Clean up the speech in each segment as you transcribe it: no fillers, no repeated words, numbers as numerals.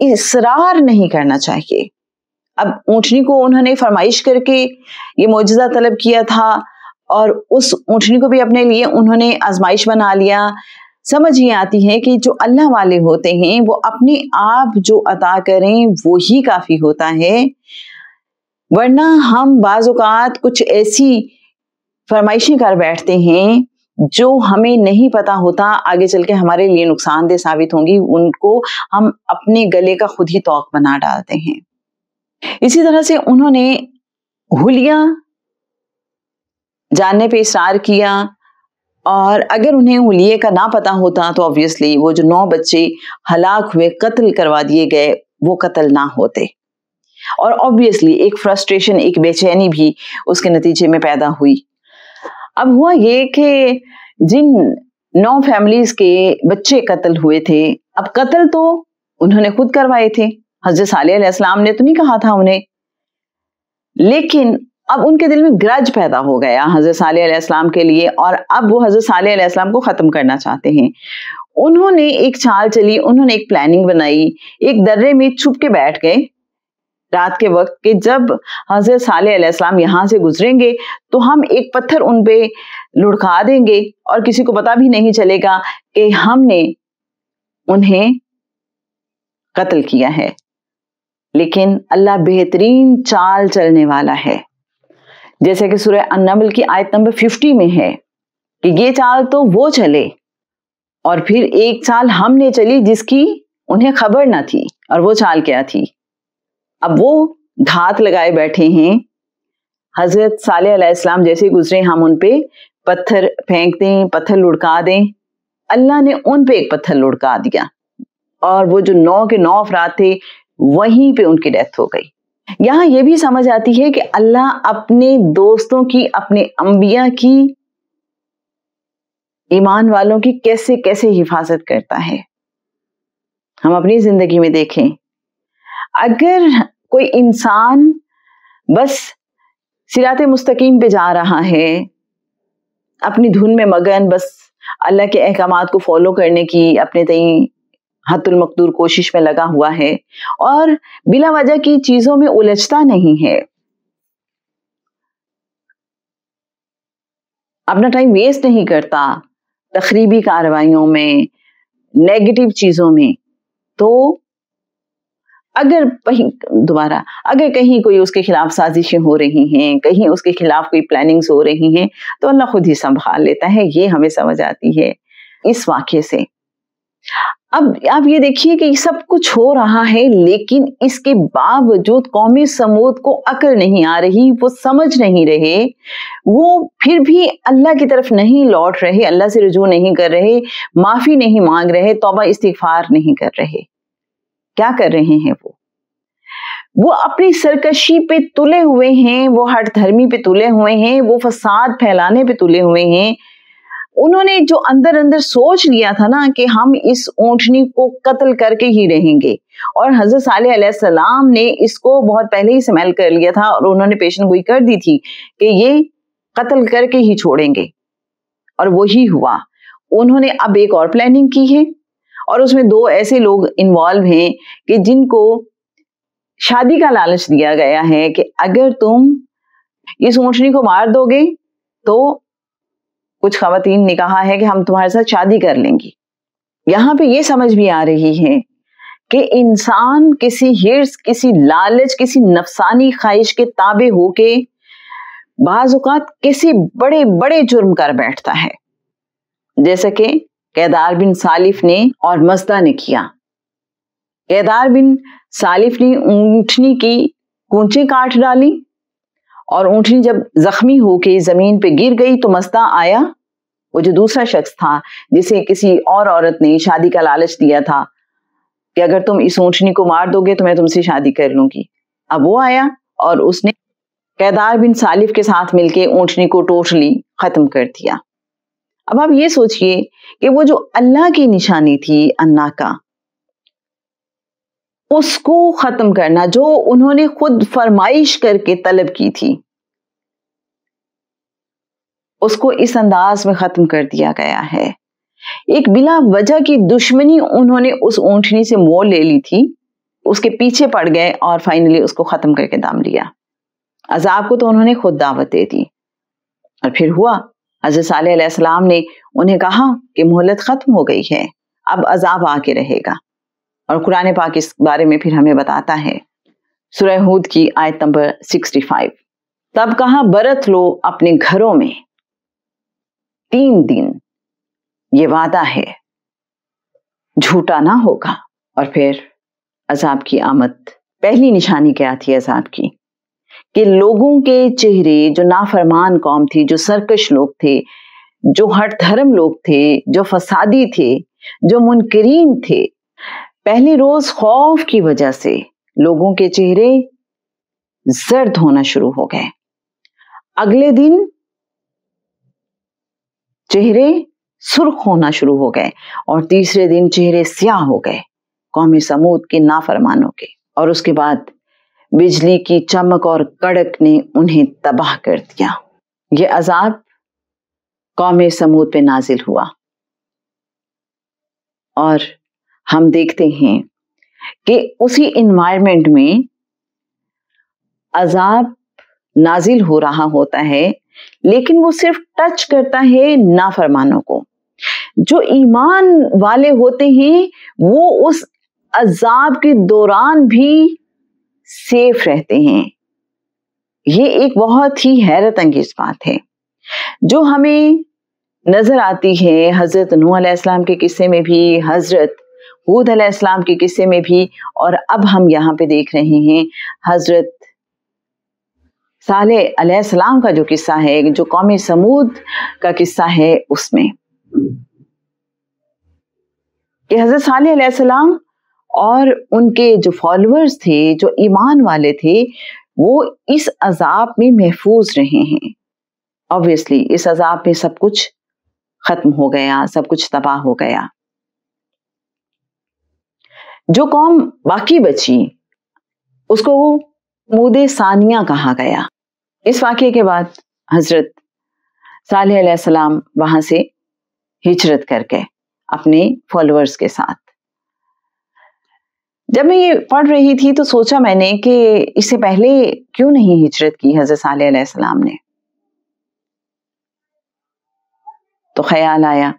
اصرار نہیں کرنا چاہیے. اب اونٹنی کو انہوں نے فرمائش کر کے یہ معجزہ طلب کیا تھا اور اس اونٹنی کو بھی اپنے لیے انہوں نے آزمائش بنا لیا. سمجھ یہ آتی ہے کہ جو اللہ والے ہوتے ہیں وہ اپنے آپ جو عطا کریں وہی کافی ہوتا ہے، ورنہ ہم بعض اوقات کچھ ایسی فرمائشیں کر بیٹھتے ہیں جو ہمیں نہیں پتا ہوتا آگے چل کے ہمارے لیے نقصان دہ ثابت ہوں گی، ان کو ہم اپنے گلے کا خود ہی توق بنا ڈالتے ہیں. اسی طرح سے انہوں نے حلیہ جاننے پہ اصرار کیا، اور اگر انہیں حلیے کا نہ پتا ہوتا تو obviously وہ جو 9 بچے ہلاک ہوئے، قتل کروا دیے گئے، وہ قتل نہ ہوتے. اور obviously ایک فرسٹریشن، ایک بے چینی بھی اس کے نتیجے میں پیدا ہوئی. اب ہوا یہ کہ جن 9 فیملیز کے بچے قتل ہوئے تھے، اب قتل تو انہوں نے خود کروائے تھے، حضرت صالح علیہ السلام نے تو نہیں کہا تھا انہیں، لیکن اب ان کے دل میں گرج پیدا ہو گیا حضرت صالح علیہ السلام کے لیے، اور اب وہ حضرت صالح علیہ السلام کو ختم کرنا چاہتے ہیں. انہوں نے ایک چال چلی، انہوں نے ایک پلاننگ بنائی، ایک درے میں چھپ کے بیٹھ گئے رات کے وقت کہ جب حضرت صالح علیہ السلام یہاں سے گزریں گے تو ہم ایک پتھر ان پہ لڑکا دیں گے اور کسی کو پتا بھی نہیں چلے گا کہ ہم نے انہیں قتل کیا ہے. لیکن اللہ بہترین چال چلنے والا ہے، جیسے کہ سورہ النمل کی آیت نمبر 50 میں ہے کہ یہ چال تو وہ چلے اور پھر ایک چال ہم نے چلی جس کی انہیں خبر نہ تھی. اور وہ چال کیا تھی؟ اب وہ گھات لگائے بیٹھے ہیں، حضرت صالح علیہ السلام جیسے گزرے ہم ان پہ پتھر پھینک دیں، پتھر لڑکا دیں. اللہ نے ان پہ ایک پتھر لڑکا دیا اور وہ جو 9 کے 9 افراد تھے وہیں پہ ان کی ڈیتھ ہو گئی. یہاں یہ بھی سمجھ آتی ہے کہ اللہ اپنے دوستوں کی، اپنے انبیاء کی، ایمان والوں کی کیسے کیسے حفاظت کرتا ہے. ہم اپنی زندگی میں دیکھیں، اگر کوئی انسان بس صراط مستقیم پہ جا رہا ہے، اپنی دھن میں مگن، بس اللہ کے احکامات کو فالو کرنے کی اپنے تئیں حد المقدور کوشش میں لگا ہوا ہے اور بلا وجہ کی چیزوں میں الجھتا نہیں ہے، اپنا ٹائم ویسٹ نہیں کرتا تخریبی کارروائیوں میں، نیگیٹو چیزوں میں، تو اگر کہیں کوئی اس کے خلاف سازشیں ہو رہی ہیں، کہیں اس کے خلاف کوئی پلاننگز ہو رہی ہیں، تو اللہ خود ہی سنبھال لیتا ہے. یہ ہمیں سمجھ آتی ہے اس واقعے سے. اب آپ یہ دیکھیے کہ یہ سب کچھ ہو رہا ہے، لیکن اس کے باوجود قوم سمود کو عقل نہیں آ رہی، وہ سمجھ نہیں رہے، وہ پھر بھی اللہ کی طرف نہیں لوٹ رہے، اللہ سے رجوع نہیں کر رہے، معافی نہیں مانگ رہے، توبہ استغفار نہیں کر رہے. کیا کر رہے ہیں؟ وہ اپنی سرکشی پہ تلے ہوئے ہیں، وہ ہٹ دھرمی پہ تلے ہوئے ہیں، وہ فساد پھیلانے پہ تلے ہوئے ہیں. انہوں نے جو اندر اندر سوچ لیا تھا نا کہ ہم اس اونٹنی کو قتل کر کے ہی رہیں گے، اور حضرت صالح علیہ السلام نے اس کو بہت پہلے ہی سمیل کر لیا تھا اور انہوں نے پیشن گوئی کر دی تھی کہ یہ قتل کر کے ہی چھوڑیں گے، اور وہی ہوا. انہوں نے اب ایک اور پلاننگ کی ہے، اور اس میں 2 ایسے لوگ انوالو ہیں کہ جن کو شادی کا لالچ دیا گیا ہے کہ اگر تم اس اونٹنی کو مار دو گے تو کچھ خواتین نے کہا ہے کہ ہم تمہارے ساتھ شادی کر لیں گی. یہاں پہ یہ سمجھ بھی آ رہی ہے کہ انسان کسی ہرس، کسی لالچ، کسی نفسانی خواہش کے تابع ہو کے بعض اوقات کسی بڑے بڑے جرم کر بیٹھتا ہے، جیسا کہ کیدار بن سالف نے اور مزدہ نے کیا. کیدار بن سالف نے اونٹنی کی کونچیں کاٹ ڈالی، اور اونٹنی جب زخمی ہو کے زمین پہ گر گئی تو مزدہ آیا، وہ جو دوسرا شخص تھا جسے کسی اور عورت نے شادی کا لالچ دیا تھا کہ اگر تم اس اونٹنی کو مار دو گے تو میں تم سے شادی کر لوں گی. اب وہ آیا اور اس نے کیدار بن سالف کے ساتھ مل کے اونٹنی کو ٹوٹلی ختم کر دیا. اب آپ یہ سوچئے کہ وہ جو اللہ کی نشانی تھی انا کا، اس کو ختم کرنا جو انہوں نے خود فرمائش کر کے طلب کی تھی، اس کو اس انداز میں ختم کر دیا گیا ہے. ایک بلا وجہ کی دشمنی انہوں نے اس اونٹنی سے مول لے لی تھی اس کے پیچھے پڑ گئے اور فائنلی اس کو ختم کر کے دام لیا. عذاب کو تو انہوں نے خود دعوت دے دی. اور پھر ہوا، حضرت صالح علیہ السلام نے انہیں کہا کہ مہلت ختم ہو گئی ہے، اب عذاب آ کے رہے گا. اور قرآن پاک اس بارے میں پھر ہمیں بتاتا ہے، سورہ ہود کی آیت نمبر 65. تب کہا برت لو اپنے گھروں میں 3 دن، یہ وعدہ ہے، جھوٹا نہ ہوگا. اور پھر عذاب کی آمد. پہلی نشانی کیا تھی عذاب کی؟ کہ لوگوں کے چہرے، جو نافرمان قوم تھی، جو سرکش لوگ تھے، جو ہٹ دھرم لوگ تھے، جو فسادی تھے، جو منکرین تھے، پہلی روز خوف کی وجہ سے لوگوں کے چہرے زرد ہونا شروع ہو گئے. اگلے دن چہرے سرخ ہونا شروع ہو گئے اور تیسرے دن چہرے سیاہ ہو گئے قوم سمود کے نافرمانوں کے. اور اس کے بعد بجلی کی چمک اور کڑک نے انہیں تباہ کر دیا. یہ عذاب قوم سمود پہ نازل ہوا. اور ہم دیکھتے ہیں کہ اسی انوائرمنٹ میں عذاب نازل ہو رہا ہوتا ہے، لیکن وہ صرف ٹچ کرتا ہے نافرمانوں کو. جو ایمان والے ہوتے ہیں وہ اس عذاب کے دوران بھی سیف رہتے ہیں. یہ ایک بہت ہی حیرت انگیز بات ہے جو ہمیں نظر آتی ہے حضرت نوح علیہ السلام کے قصے میں بھی، حضرت ہود علیہ السلام کے قصے میں بھی، اور اب ہم یہاں پہ دیکھ رہے ہیں حضرت صالح علیہ السلام کا جو قصہ ہے، جو قوم سمود کا قصہ ہے، اس میں کہ حضرت صالح علیہ السلام اور ان کے جو فالوورز تھے، جو ایمان والے تھے، وہ اس عذاب میں محفوظ رہے ہیں. obviously اس عذاب میں سب کچھ ختم ہو گیا، سب کچھ تباہ ہو گیا. جو قوم باقی بچی اس کو سمود ثانیہ کہا گیا. اس واقعے کے بعد حضرت صالح علیہ السلام وہاں سے ہجرت کر گئے اپنے فالوورز کے ساتھ. جب میں یہ پڑھ رہی تھی تو سوچا میں نے کہ اس سے پہلے کیوں نہیں ہجرت کی حضرت صالح علیہ السلام نے. تو خیال آیا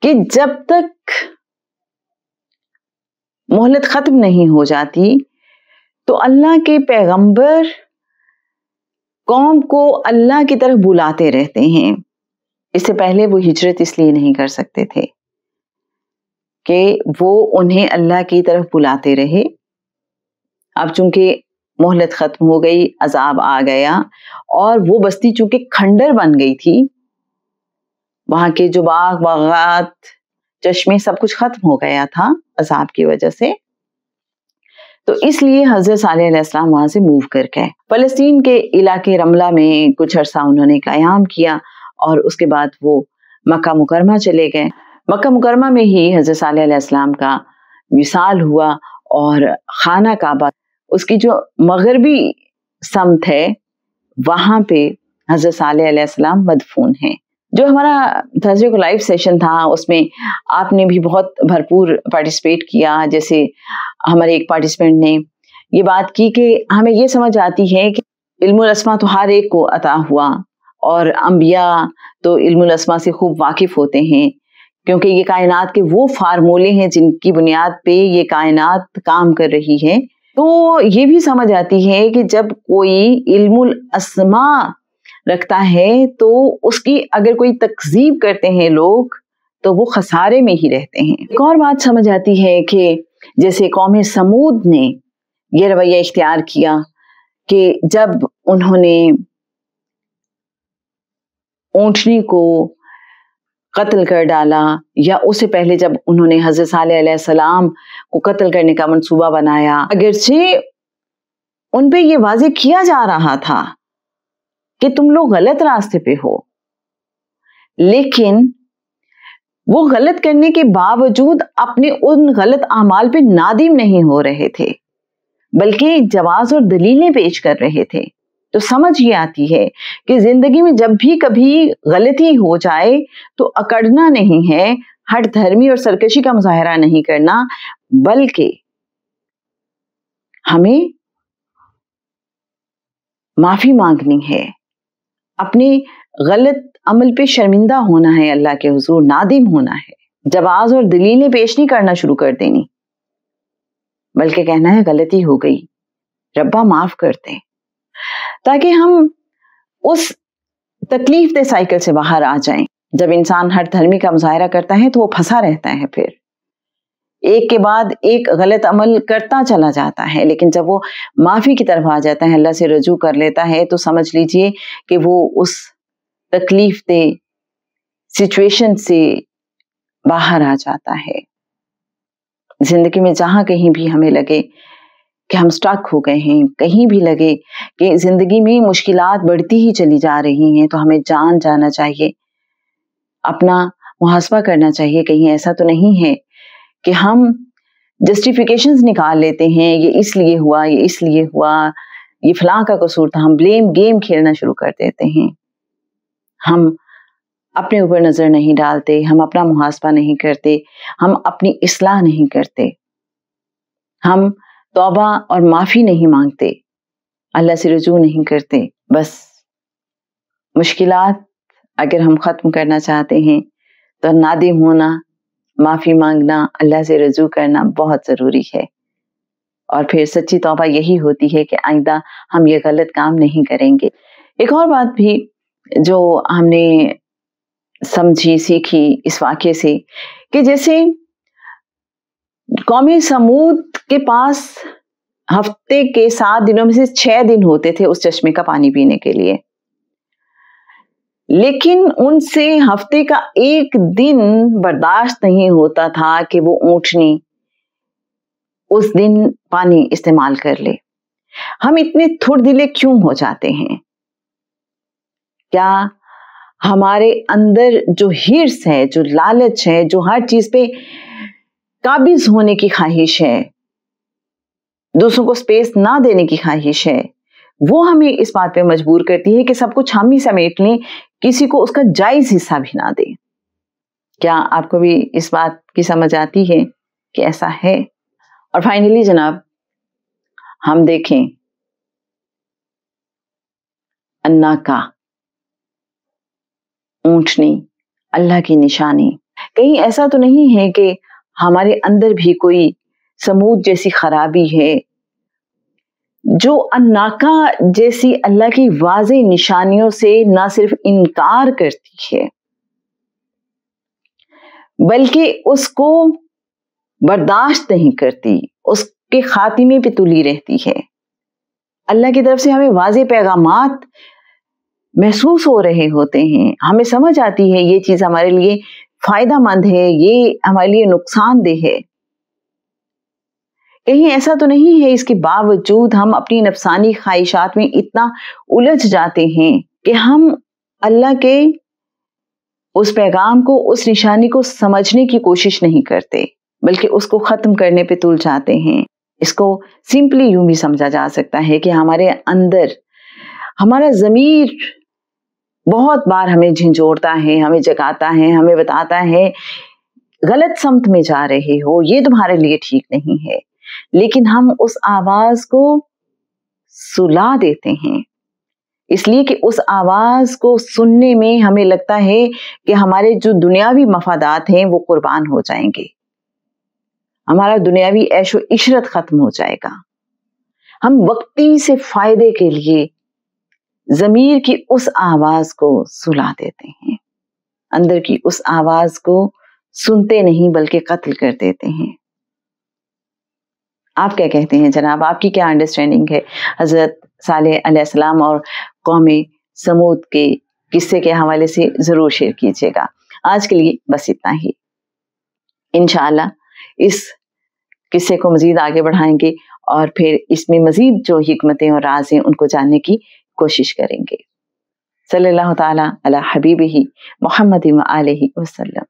کہ جب تک مہلت ختم نہیں ہو جاتی تو اللہ کے پیغمبر قوم کو اللہ کی طرف بلاتے رہتے ہیں. اس سے پہلے وہ ہجرت اس لیے نہیں کر سکتے تھے کہ وہ انہیں اللہ کی طرف بلاتے رہے. اب چونکہ مہلت ختم ہو گئی، عذاب آ گیا، اور وہ بستی چونکہ کھنڈر بن گئی تھی، وہاں کے جو باغ باغات، چشمے، سب کچھ ختم ہو گیا تھا عذاب کی وجہ سے. تو اس لیے حضرت صالح علیہ السلام وہاں سے موو کر گئے. فلسطین کے علاقے رملہ میں کچھ عرصہ انہوں نے قیام کیا اور اس کے بعد وہ مکہ مکرمہ چلے گئے. مکہ مکرمہ میں ہی حضرت صالح علیہ السلام کا وصال ہوا، اور خانہ کعبہ، اس کی جو مغربی سمت ہے، وہاں پہ حضرت صالح علیہ السلام مدفون ہیں. جو ہمارا تھرسڈے کو لائیو سیشن تھا اس میں آپ نے بھی بہت بھرپور پارٹیسپیٹ کیا. جیسے ہمارے ایک پارٹیسپینٹ نے یہ بات کی کہ ہمیں یہ سمجھ آتی ہے کہ علم الاسماء تو ہر ایک کو عطا ہوا، اور انبیاء تو علم الاسماء سے خوب واقف ہوتے ہیں، کیونکہ یہ کائنات کے وہ فارمولے ہیں جن کی بنیاد پہ یہ کائنات کام کر رہی ہے. تو یہ بھی سمجھ آتی ہے کہ جب کوئی علم الاسماء رکھتا ہے تو اس کی اگر کوئی تکذیب کرتے ہیں لوگ تو وہ خسارے میں ہی رہتے ہیں. ایک اور بات سمجھ آتی ہے کہ جیسے قوم سمود نے یہ رویہ اختیار کیا کہ جب انہوں نے اونٹنی کو قتل کر ڈالا، یا اس سے پہلے جب انہوں نے حضرت صالح علیہ السلام کو قتل کرنے کا منصوبہ بنایا، اگرچہ ان پہ یہ واضح کیا جا رہا تھا کہ تم لوگ غلط راستے پہ ہو، لیکن وہ غلط کرنے کے باوجود اپنے ان غلط اعمال پہ نادم نہیں ہو رہے تھے، بلکہ جواز اور دلیلیں پیش کر رہے تھے. تو سمجھ یہ آتی ہے کہ زندگی میں جب بھی کبھی غلطی ہو جائے تو اکڑنا نہیں ہے، ہٹ دھرمی اور سرکشی کا مظاہرہ نہیں کرنا، بلکہ ہمیں معافی مانگنی ہے، اپنے غلط عمل پہ شرمندہ ہونا ہے، اللہ کے حضور نادم ہونا ہے، جواز اور دلیلیں پیش نہیں کرنا شروع کر دینی، بلکہ کہنا ہے غلطی ہو گئی، ربا معاف کر دے، تاکہ ہم اس تکلیف دہ سائیکل سے باہر آ جائیں۔ جب انسان ہر دھرمی کا مظاہرہ کرتا ہے تو وہ پھنسا رہتا ہے، پھر ایک کے بعد ایک غلط عمل کرتا چلا جاتا ہے، لیکن جب وہ معافی کی طرف آ جاتا ہے، اللہ سے رجوع کر لیتا ہے، تو سمجھ لیجئے کہ وہ اس تکلیف دہ سچویشن سے باہر آ جاتا ہے۔ زندگی میں جہاں کہیں بھی ہمیں لگے کہ ہم سٹک ہو گئے ہیں، کہیں بھی لگے کہ زندگی میں مشکلات بڑھتی ہی چلی جا رہی ہیں، تو ہمیں جانا چاہیے، اپنا محاسبہ کرنا چاہیے، کہیں ایسا تو نہیں ہے کہ ہم جسٹیفیکیشنز نکال لیتے ہیں، یہ اس لیے ہوا، یہ اس لیے ہوا، یہ فلاں کا قصور تھا، ہم بلیم گیم کھیلنا شروع کر دیتے ہیں، ہم اپنے اوپر نظر نہیں ڈالتے، ہم اپنا محاسبہ نہیں کرتے، ہم اپنی اصلاح نہیں کرتے، ہم توبہ اور معافی نہیں مانگتے، اللہ سے رجوع نہیں کرتے۔ بس مشکلات اگر ہم ختم کرنا چاہتے ہیں تو نادم ہونا، معافی مانگنا، اللہ سے رجوع کرنا بہت ضروری ہے، اور پھر سچی توبہ یہی ہوتی ہے کہ آئندہ ہم یہ غلط کام نہیں کریں گے۔ ایک اور بات بھی جو ہم نے سمجھی سیکھی اس واقعے سے، کہ جیسے قوم سمود کے پاس ہفتے کے 7 دنوں میں سے 6 دن ہوتے تھے اس چشمے کا پانی پینے کے لیے، لیکن ان سے ہفتے کا ایک دن برداشت نہیں ہوتا تھا کہ وہ اونٹنی اس دن پانی استعمال کر لے۔ ہم اتنے تھوڑ دلے کیوں ہو جاتے ہیں؟ کیا ہمارے اندر جو ہرس ہے، جو لالچ ہے، جو ہر چیز پہ قابض ہونے کی خواہش ہے، دوسروں کو سپیس نہ دینے کی خواہش ہے، وہ ہمیں اس بات پہ مجبور کرتی ہے کہ سب کچھ ہم ہی سمیٹ لیں، کسی کو اس کا جائز حصہ بھی نہ دیں۔ کیا آپ کو بھی اس بات کی سمجھ آتی ہے کہ ایسا ہے؟ اور فائنلی جناب، ہم دیکھیں الناقہ، اونٹنی، اللہ کی نشانی، کہیں ایسا تو نہیں ہے کہ ہمارے اندر بھی کوئی سمود جیسی خرابی ہے جو الناقہ جیسی اللہ کی واضح نشانیوں سے نہ صرف انکار کرتی ہے بلکہ اس کو برداشت نہیں کرتی، اس کے خاتمے پہ تلی رہتی ہے۔ اللہ کی طرف سے ہمیں واضح پیغامات محسوس ہو رہے ہوتے ہیں، ہمیں سمجھ آتی ہے یہ چیز ہمارے لیے فائدہ مند ہے، یہ ہمارے لیے نقصان دہ ہے، کہیں ایسا تو نہیں ہے اس کے باوجود ہم اپنی نفسانی خواہشات میں اتنا الجھ جاتے ہیں کہ ہم اللہ کے اس پیغام کو، اس نشانی کو سمجھنے کی کوشش نہیں کرتے، بلکہ اس کو ختم کرنے پہ تل جاتے ہیں۔ اس کو سمپلی یوں بھی سمجھا جا سکتا ہے کہ ہمارے اندر ہمارا ضمیر بہت بار ہمیں جھنجھوڑتا ہے، ہمیں جگاتا ہے، ہمیں بتاتا ہے غلط سمت میں جا رہے ہو، یہ تمہارے لیے ٹھیک نہیں ہے، لیکن ہم اس آواز کو سلا دیتے ہیں، اس لیے کہ اس آواز کو سننے میں ہمیں لگتا ہے کہ ہمارے جو دنیاوی مفادات ہیں وہ قربان ہو جائیں گے، ہمارا دنیاوی عیش و عشرت ختم ہو جائے گا۔ ہم وقتی سے فائدے کے لیے ضمیر کی اس آواز کو سلا دیتے ہیں، اندر کی اس آواز کو سنتے نہیں بلکہ قتل کر دیتے ہیں۔ آپ کیا کہتے ہیں جناب؟ آپ کی کیا انڈرسٹینڈنگ ہے حضرت صالح علیہ السلام اور قوم سمود کے قصے کے حوالے سے؟ ضرور شیئر کیجیے گا۔ آج کے لیے بس اتنا ہی، انشاءاللہ اس قصے کو مزید آگے بڑھائیں گے اور پھر اس میں مزید جو حکمتیں اور راز ہیں ان کو جاننے کی کوشش کریں گے۔ صلی اللہ تعالی علی حبیبہ محمد و آلہ وسلم۔